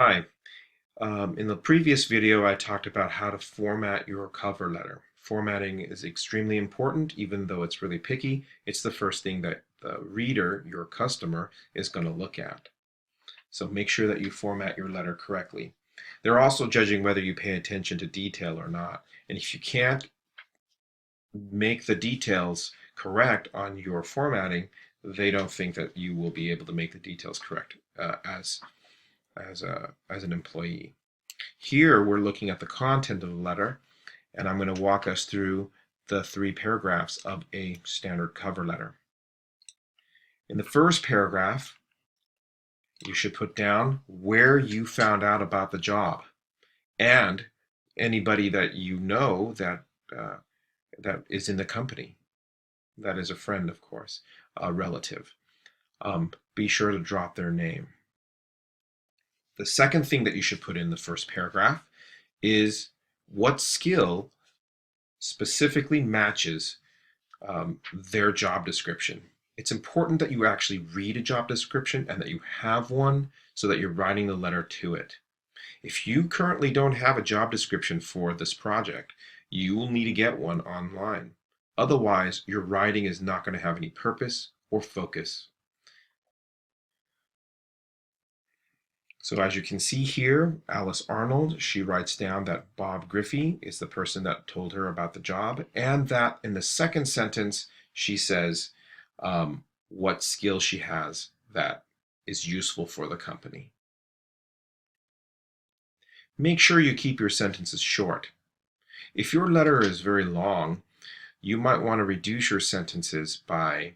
Hi. In the previous video, I talked about how to format your cover letter. Formatting is extremely important, even though it's really picky. It's the first thing that the reader, your customer, is going to look at. So make sure that you format your letter correctly. They're also judging whether you pay attention to detail or not. And if you can't make the details correct on your formatting, they don't think that you will be able to make the details correct as an employee. Here we're looking at the content of the letter, and I'm going to walk us through the 3 paragraphs of a standard cover letter. In the first paragraph, you should put down where you found out about the job and anybody that you know that is in the company. That is a friend, of course, a relative. Be sure to drop their name. The second thing that you should put in the first paragraph is what skill specifically matches their job description. It's important that you actually read a job description and that you have one so that you're writing the letter to it. If you currently don't have a job description for this project, you will need to get one online. Otherwise, your writing is not going to have any purpose or focus. So as you can see here, Alice Arnold, she writes down that Bob Griffey is the person that told her about the job, and that in the second sentence, she says what skill she has that is useful for the company. Make sure you keep your sentences short. If your letter is very long, you might want to reduce your sentences by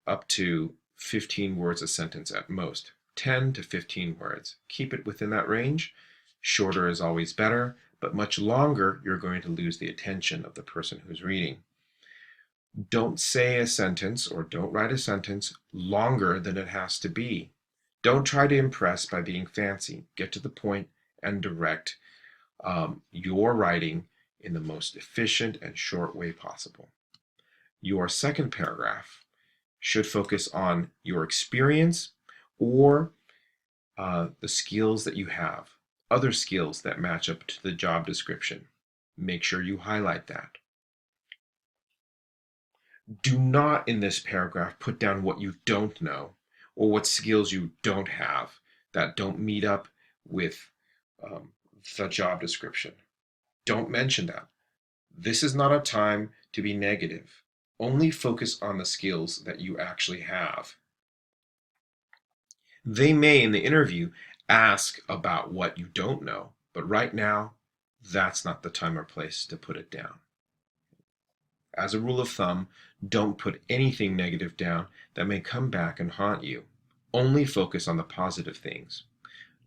up to 15 words a sentence at most. 10 to 15 words. Keep it within that range. Shorter is always better, but much longer, you're going to lose the attention of the person who's reading. Don't say a sentence or don't write a sentence longer than it has to be. Don't try to impress by being fancy. Get to the point and direct your writing in the most efficient and short way possible. Your second paragraph should focus on your experience or the skills that you have, other skills that match up to the job description. Make sure you highlight that. Do not in this paragraph put down what you don't know or what skills you don't have that don't meet up with the job description. Don't mention that. This is not a time to be negative. Only focus on the skills that you actually have. They may, in the interview, ask about what you don't know, but right now, that's not the time or place to put it down. As a rule of thumb, don't put anything negative down that may come back and haunt you. Only focus on the positive things.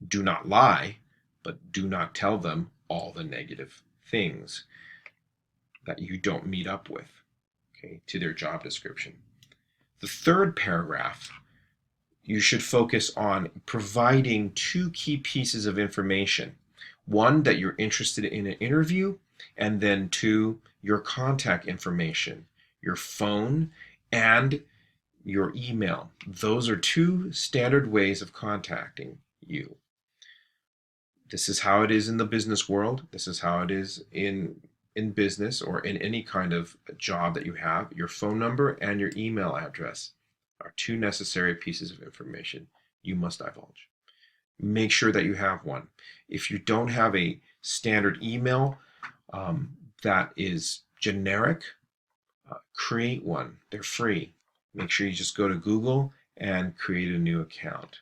Do not lie, but do not tell them all the negative things that you don't meet up with, okay, to their job description. The third paragraph, you should focus on providing 2 key pieces of information. One, that you're interested in an interview, and then 2, your contact information, your phone and your email. Those are 2 standard ways of contacting you. This is how it is in the business world. This is how it is in business or in any kind of job that you have. Your phone number and your email address are 2 necessary pieces of information you must divulge. Make sure that you have one. If you don't have a standard email that is generic, create one. They're free. Make sure you just go to Google and create a new account.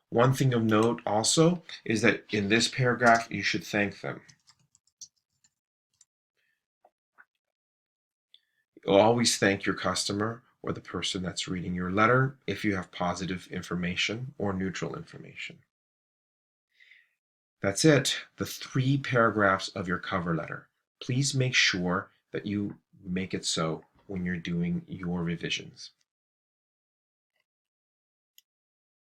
One thing of note also is that in this paragraph, you should thank them. You'll always thank your customer or the person that's reading your letter if you have positive information or neutral information. That's it, the 3 paragraphs of your cover letter. Please make sure that you make it so when you're doing your revisions.